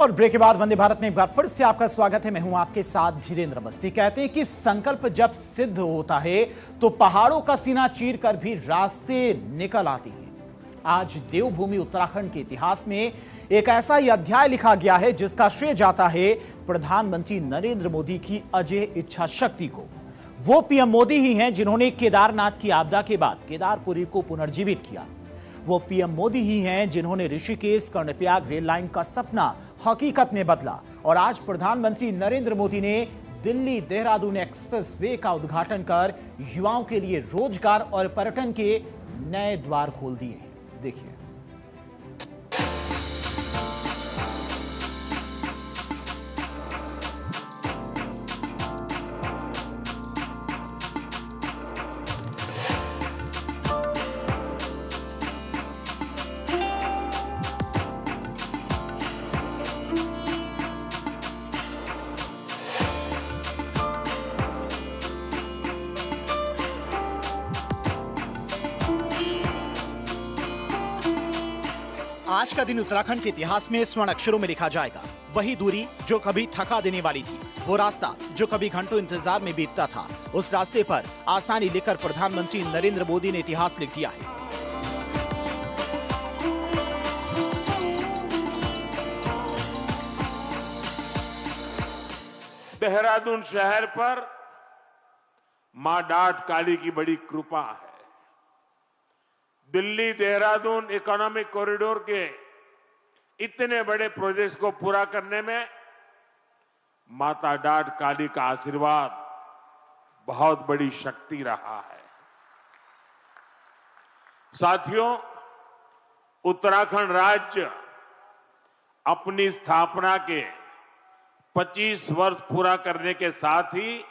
और ब्रेक के बाद वंदे भारत में एक बार फिर से आपका स्वागत है। मैं हूं आपके साथ धीरेन्द्र अवस्थी। कहते हैं कि संकल्प जब सिद्ध होता है तो पहाड़ों का सीना चीर कर भी रास्ते निकल आती हैं। आज देवभूमि उत्तराखंड के इतिहास में एक ऐसा ही अध्याय लिखा गया है जिसका श्रेय जाता है प्रधानमंत्री नरेंद्र मोदी की अजेय इच्छा शक्ति को। वो पीएम मोदी ही हैं जिन्होंने केदारनाथ की आपदा के बाद केदारपुरी को पुनर्जीवित किया। वो पीएम मोदी ही हैं जिन्होंने ऋषिकेश कर्णप्रयाग रेल लाइन का सपना हकीकत में बदला। और आज प्रधानमंत्री नरेंद्र मोदी ने दिल्ली देहरादून एक्सप्रेस वे का उद्घाटन कर युवाओं के लिए रोजगार और पर्यटन के नए द्वार खोल दिए हैं। देखिए। आज का दिन उत्तराखंड के इतिहास में स्वर्ण अक्षरों में लिखा जाएगा। वही दूरी जो कभी थका देने वाली थी, वो रास्ता जो कभी घंटों इंतजार में बीतता था, उस रास्ते पर आसानी लेकर प्रधानमंत्री नरेंद्र मोदी ने इतिहास लिख दिया है। देहरादून शहर पर मां डाट काली की बड़ी कृपा है। दिल्ली देहरादून इकोनॉमिक कॉरिडोर के इतने बड़े प्रोजेक्ट्स को पूरा करने में माता डाट काली का आशीर्वाद बहुत बड़ी शक्ति रहा है। साथियों, उत्तराखंड राज्य अपनी स्थापना के 25 वर्ष पूरा करने के साथ ही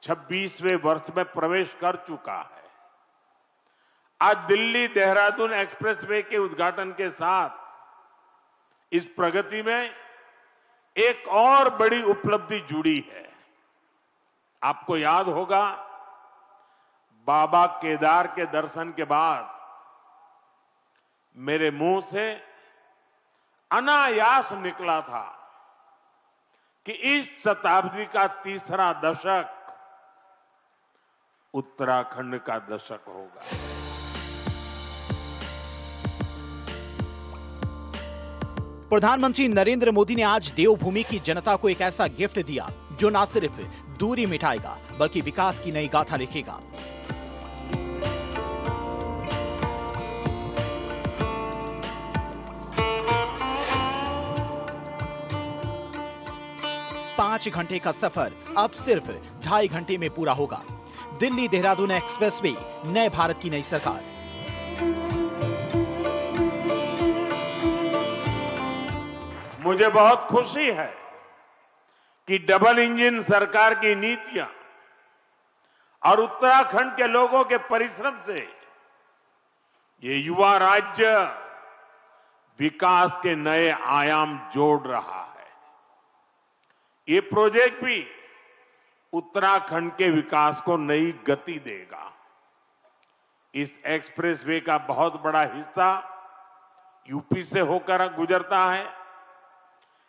26वें वर्ष में प्रवेश कर चुका है। आज दिल्ली देहरादून एक्सप्रेसवे के उद्घाटन के साथ इस प्रगति में एक और बड़ी उपलब्धि जुड़ी है। आपको याद होगा, बाबा केदार के दर्शन के बाद मेरे मुंह से अनायास निकला था कि इस शताब्दी का तीसरा दशक उत्तराखंड का दशक होगा। प्रधानमंत्री नरेंद्र मोदी ने आज देवभूमि की जनता को एक ऐसा गिफ्ट दिया जो न सिर्फ दूरी मिटाएगा बल्कि विकास की नई गाथा लिखेगा। पांच घंटे का सफर अब सिर्फ 2.5 घंटे में पूरा होगा। दिल्ली देहरादून एक्सप्रेसवे, नए भारत की नई सरकार। मुझे बहुत खुशी है कि डबल इंजन सरकार की नीतियां और उत्तराखंड के लोगों के परिश्रम से ये युवा राज्य विकास के नए आयाम जोड़ रहा है। ये प्रोजेक्ट भी उत्तराखंड के विकास को नई गति देगा। इस एक्सप्रेसवे का बहुत बड़ा हिस्सा यूपी से होकर गुजरता है।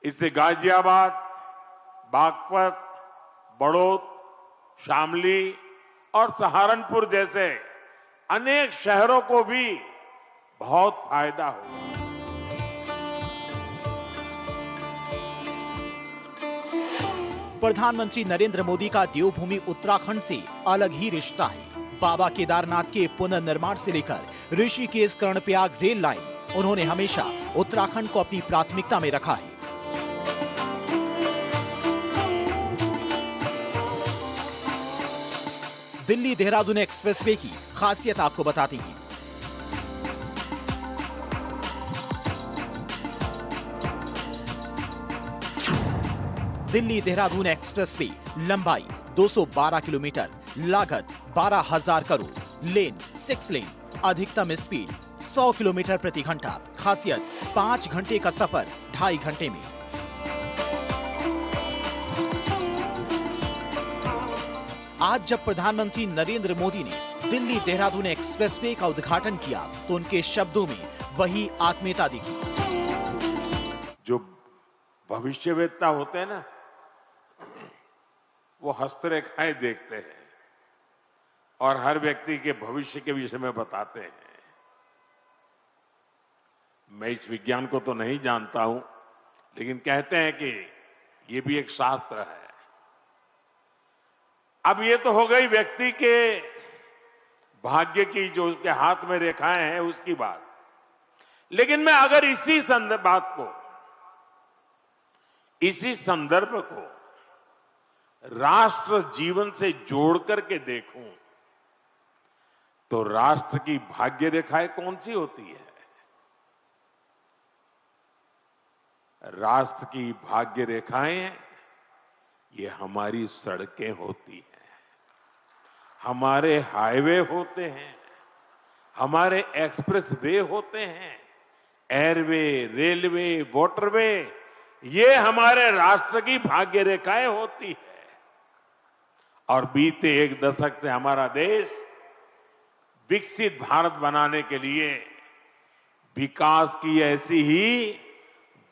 इससे गाजियाबाद, बागपत, बड़ौद, शामली और सहारनपुर जैसे अनेक शहरों को भी बहुत फायदा होगा। प्रधानमंत्री नरेंद्र मोदी का देवभूमि उत्तराखंड से अलग ही रिश्ता है। बाबा केदारनाथ के पुनर्निर्माण से लेकर ऋषिकेश कर्णप्रयाग रेल लाइन, उन्होंने हमेशा उत्तराखंड को अपनी प्राथमिकता में रखा है। दिल्ली देहरादून एक्सप्रेसवे की खासियत आपको बताते हैं। दिल्ली देहरादून एक्सप्रेसवे लंबाई 212 किलोमीटर, लागत 12,000 करोड़, लेन 6 लेन, अधिकतम स्पीड 100 किलोमीटर प्रति घंटा। खासियत 5 घंटे का सफर 2.5 घंटे में। आज जब प्रधानमंत्री नरेंद्र मोदी ने दिल्ली देहरादून एक्सप्रेसवे का उद्घाटन किया तो उनके शब्दों में वही आत्मीयता दिखी। जो भविष्यवेत्ता होते हैं ना, वो हस्तरेखाएं देखते हैं और हर व्यक्ति के भविष्य के विषय में बताते हैं। मैं इस विज्ञान को तो नहीं जानता हूं, लेकिन कहते हैं कि ये भी एक शास्त्र है। अब ये तो हो गई व्यक्ति के भाग्य की, जो उसके हाथ में रेखाएं हैं उसकी बात। लेकिन मैं अगर इसी संदर्भ को राष्ट्र जीवन से जोड़ करके देखूं, तो राष्ट्र की भाग्य रेखाएं कौन सी होती है? राष्ट्र की भाग्य रेखाएं ये हमारी सड़कें होती हैं, हमारे हाईवे होते हैं, हमारे एक्सप्रेस वे होते हैं, एयरवे, रेलवे, वाटरवे, ये हमारे राष्ट्र की भाग्य रेखाएं होती है। और बीते एक दशक से हमारा देश विकसित भारत बनाने के लिए विकास की ऐसी ही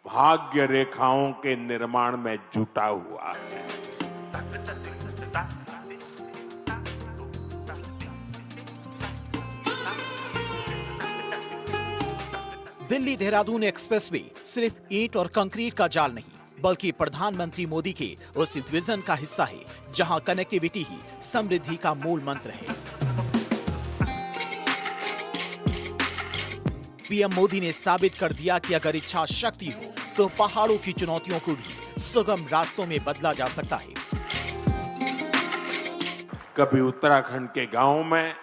भाग्य रेखाओं के निर्माण में जुटा हुआ है। दिल्ली देहरादून एक्सप्रेसवे सिर्फ ईंट और कंक्रीट का जाल नहीं, बल्कि प्रधानमंत्री मोदी के उस विजन का हिस्सा है जहां कनेक्टिविटी ही समृद्धि का मूल मंत्र है। पीएम मोदी ने साबित कर दिया कि अगर इच्छा शक्ति हो तो पहाड़ों की चुनौतियों को भी सुगम रास्तों में बदला जा सकता है। कभी उत्तराखंड के गांवों में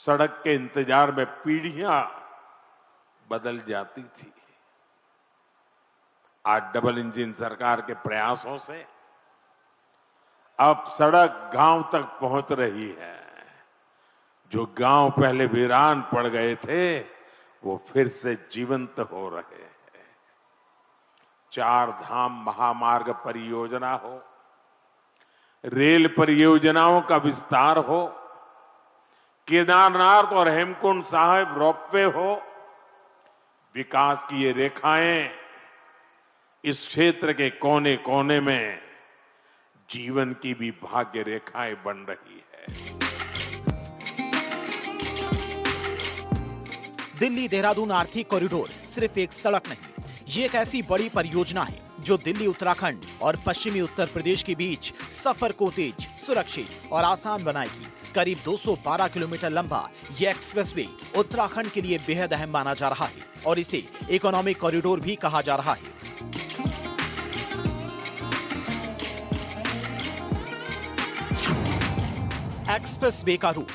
सड़क के इंतजार में पीढ़ियां बदल जाती थी। आज डबल इंजन सरकार के प्रयासों से अब सड़क गांव तक पहुंच रही है। जो गांव पहले वीरान पड़ गए थे, वो फिर से जीवंत हो रहे हैं। 4 धाम महामार्ग परियोजना हो, रेल परियोजनाओं का विस्तार हो, केदारनाथ और हेमकुंड साहिब रोपवे हो, विकास की ये रेखाएं इस क्षेत्र के कोने कोने में जीवन की भी भाग्य रेखाएं बन रही है। दिल्ली देहरादून आर्थिक कॉरिडोर सिर्फ एक सड़क नहीं, ये एक ऐसी बड़ी परियोजना है जो दिल्ली, उत्तराखंड और पश्चिमी उत्तर प्रदेश के बीच सफर को तेज, सुरक्षित और आसान बनाएगी। करीब 212 किलोमीटर लंबा ये एक्सप्रेसवे उत्तराखंड के लिए बेहद अहम माना जा रहा है और इसे इकोनॉमिक कॉरिडोर भी कहा जा रहा है। एक्सप्रेसवे का रूट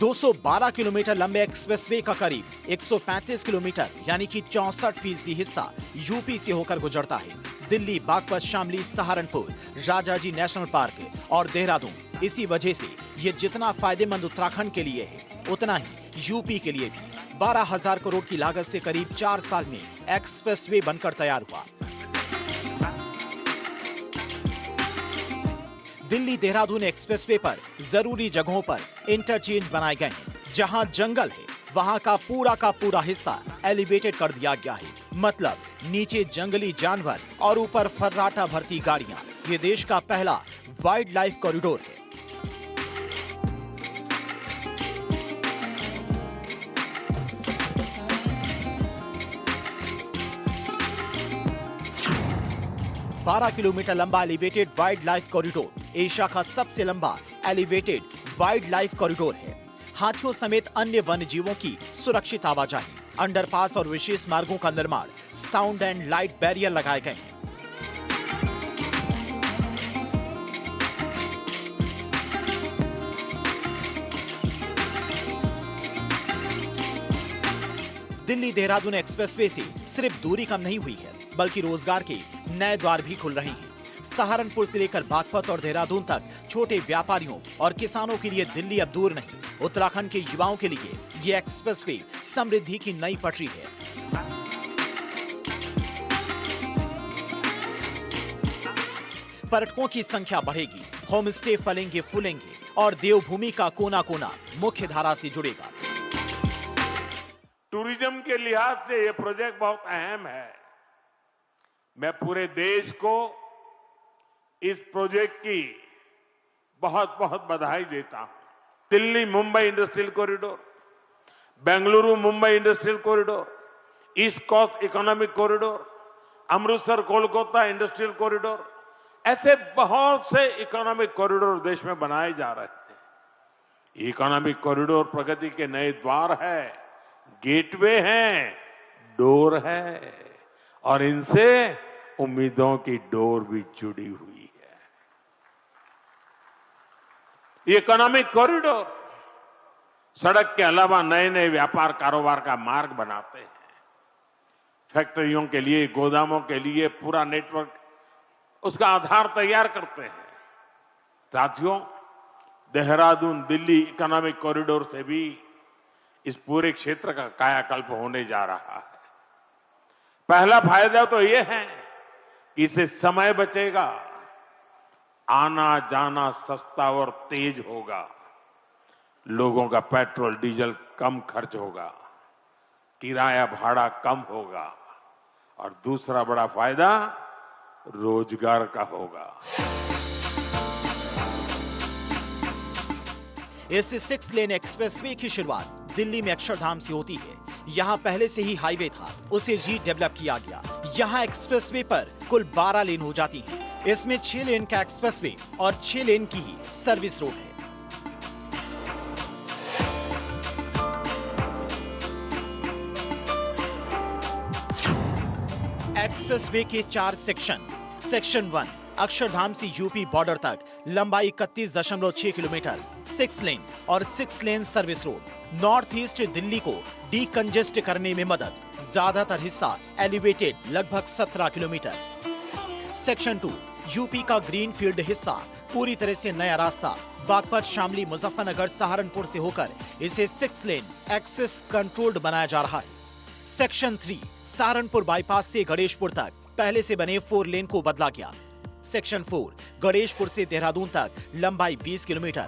212 किलोमीटर लंबे एक्सप्रेसवे का करीब 135 किलोमीटर यानी कि 64% हिस्सा यूपी से होकर गुजरता है। दिल्ली, बागपत, शामली, सहारनपुर, राजाजी नेशनल पार्क और देहरादून। इसी वजह से ये जितना फायदेमंद उत्तराखंड के लिए है, उतना ही यूपी के लिए भी। 12,000 करोड़ की लागत से करीब 4 साल में एक्सप्रेसवे बनकर तैयार हुआ। दिल्ली देहरादून एक्सप्रेसवे पर जरूरी जगहों पर इंटरचेंज बनाए गए हैं। जहां जंगल है, वहां का पूरा हिस्सा एलिवेटेड कर दिया गया है। मतलब नीचे जंगली जानवर और ऊपर फर्राटा भरती गाड़ियां। ये देश का पहला वाइल्ड लाइफ कॉरिडोर है। बारह किलोमीटर लंबा elevated wild life corridor Asia का सबसे लंबा एलिवेटेड वाइल्ड लाइफ कॉरिडोर है। हाथियों समेत अन्य वन्य जीवों की सुरक्षित आवाजाही, अंडरपास और विशेष मार्गों का निर्माण, साउंड एंड लाइट बैरियर लगाए गए हैं। दिल्ली देहरादून एक्सप्रेसवे से सिर्फ दूरी कम नहीं हुई है, बल्कि रोजगार के नए द्वार भी खुल रहे हैं। सहारनपुर से लेकर बागपत और देहरादून तक छोटे व्यापारियों और किसानों के लिए दिल्ली अब दूर नहीं। उत्तराखंड के युवाओं के लिए ये एक्सप्रेसवे समृद्धि की नई पटरी है। पर्यटकों की संख्या बढ़ेगी, होम स्टे फलेंगे फूलेंगे और देवभूमि का कोना कोना मुख्य धारा से जुड़ेगा। टूरिज्म के लिहाज से ये प्रोजेक्ट बहुत अहम है। मैं पूरे देश को इस प्रोजेक्ट की बहुत बहुत बधाई देता हूं। Delhi Mumbai industrial corridor, Bengaluru Mumbai industrial corridor, east coast economic corridor, Amritsar Kolkata industrial corridor, ऐसे बहुत से इकोनॉमिक कॉरिडोर देश में बनाए जा रहे हैं। इकोनॉमिक कॉरिडोर प्रगति के नए द्वार है, गेटवे हैं, डोर है, और इनसे उम्मीदों की डोर भी जुड़ी हुई है। ये इकोनॉमिक कॉरिडोर सड़क के अलावा नए नए व्यापार कारोबार का मार्ग बनाते हैं। फैक्ट्रियों के लिए, गोदामों के लिए पूरा नेटवर्क, उसका आधार तैयार करते हैं। साथियों, देहरादून दिल्ली इकोनॉमिक कॉरिडोर से भी इस पूरे क्षेत्र का कायाकल्प होने जा रहा है। पहला फायदा तो यह है कि इससे समय बचेगा, आना जाना सस्ता और तेज होगा, लोगों का पेट्रोल डीजल कम खर्च होगा, किराया भाड़ा कम होगा, और दूसरा बड़ा फायदा रोजगार का होगा। इस 6 लेन एक्सप्रेसवे की शुरुआत दिल्ली में अक्षरधाम से होती है। यहाँ पहले से ही हाईवे था, उसे रीडेवलप किया गया। यहाँ एक्सप्रेसवे पर कुल 12 लेन हो जाती हैं। इसमें 6 लेन का एक्सप्रेसवे और 6 लेन की ही सर्विस रोड है। एक्सप्रेसवे के 4 सेक्शन 1 अक्षरधाम से यूपी बॉर्डर तक, लंबाई 31.6 किलोमीटर, 6 लेन और 6 lane service road. North east Delhi को डीकंजेस्ट करने में मदद, ज्यादातर हिस्सा एलिवेटेड, लगभग 17 किलोमीटर। सेक्शन 2 यूपी का ग्रीनफील्ड हिस्सा, पूरी तरह से नया रास्ता, बागपत, शामली, मुजफ्फरनगर, सहारनपुर से होकर इसे 6 लेन एक्सेस कंट्रोल्ड बनाया जा रहा है। सेक्शन 3 सहारनपुर बाईपास से गणेशपुर तक, पहले से बने 4 लेन को बदला गया। सेक्शन 4 गणेशपुर से देहरादून तक, लंबाई 20 किलोमीटर,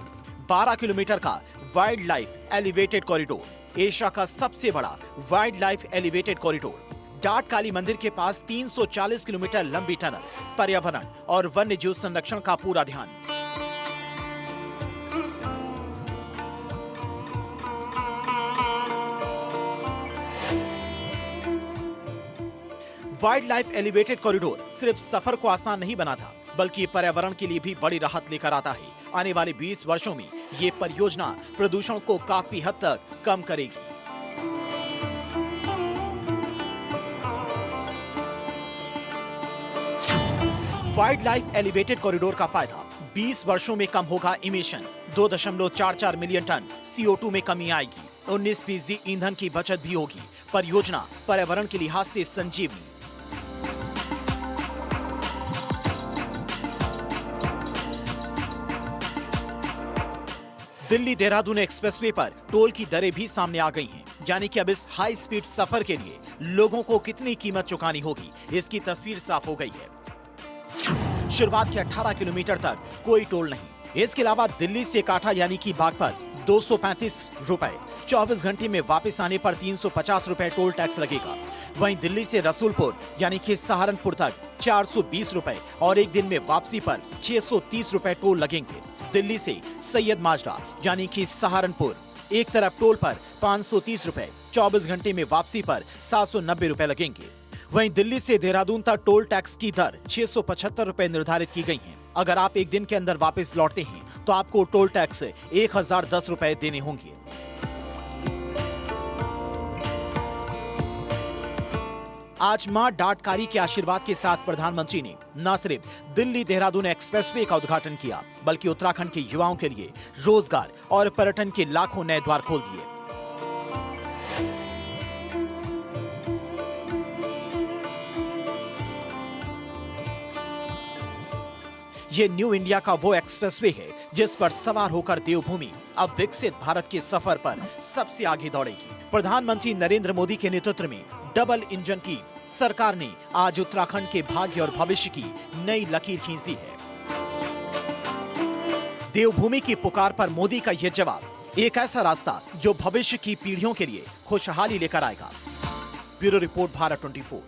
12 किलोमीटर का wildlife elevated corridor, Asia का सबसे बड़ा wildlife elevated corridor. Daat Kali Mandir के पास 340 किलोमीटर लंबी टनल, पर्यावरण और वन्य जीव संरक्षण का पूरा ध्यान। वाइल्ड लाइफ एलिवेटेड कॉरिडोर सिर्फ सफर को आसान नहीं बनाता, बल्कि पर्यावरण के लिए भी बड़ी राहत लेकर आता है। आने वाले 20 वर्षों में ये परियोजना प्रदूषण को काफी हद तक कम करेगी। वाइल्ड लाइफ एलिवेटेड कॉरिडोर का फायदा, 20 वर्षों में कम होगा इमिशन, 2.44 मिलियन टन CO2 में कमी आएगी, 19% ईंधन की बचत भी होगी। परियोजना पर्यावरण के लिहाज से संजीवनी। दिल्ली देहरादून एक्सप्रेसवे पर टोल की दरें भी सामने आ गई हैं, यानी कि अब इस हाई स्पीड सफर के लिए लोगों को कितनी कीमत चुकानी होगी, इसकी तस्वीर साफ हो गई है। शुरुआत के 18 किलोमीटर तक कोई टोल नहीं। इसके अलावा दिल्ली से काठा यानी कि बागपत 235 रुपए, 24 घंटे में वापस आने पर 350 रुपए टोल टैक्स लगेगा। वहीं दिल्ली से रसूलपुर यानी कि सहारनपुर तक 420 रुपए और एक दिन में वापसी पर 630 रुपए टोल लगेंगे। दिल्ली से सैयद माजरा यानी कि सहारनपुर, एक तरफ टोल पर 530 रुपए, 24 घंटे में वापसी पर 790 रुपए लगेंगे। वहीं दिल्ली से देहरादून तक टोल टैक्स की दर 675 रुपए निर्धारित की गई है। अगर आप एक दिन के अंदर वापस लौटते हैं तो आपको टोल टैक्स 1010 रुपए देने होंगे। आज मां डाटकारी के आशीर्वाद के साथ प्रधानमंत्री ने न सिर्फ दिल्ली देहरादून एक्सप्रेसवे का उद्घाटन किया, बल्कि उत्तराखंड के युवाओं के लिए रोजगार और पर्यटन के लाखों नए द्वार खोल दिए। ये न्यू इंडिया का वो एक्सप्रेसवे है जिस पर सवार होकर देवभूमि अब विकसित भारत के सफर पर सबसे आगे दौड़ेगी। प्रधानमंत्री नरेंद्र मोदी के नेतृत्व में डबल इंजन की सरकार ने आज उत्तराखंड के भाग्य और भविष्य की नई लकीर खींची है। देवभूमि की पुकार पर मोदी का यह जवाब, एक ऐसा रास्ता जो भविष्य की पीढ़ियों के लिए खुशहाली लेकर आएगा। Bureau report, Bharat 24।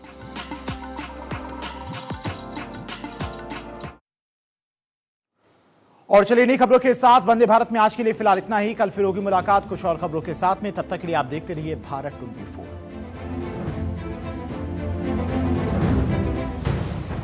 और चलिए इन्हीं खबरों के साथ वंदे भारत में आज के लिए फिलहाल इतना ही। कल फिर होगी मुलाकात कुछ और खबरों के साथ में। तब तक के लिए आप देखते रहिए भारत 24।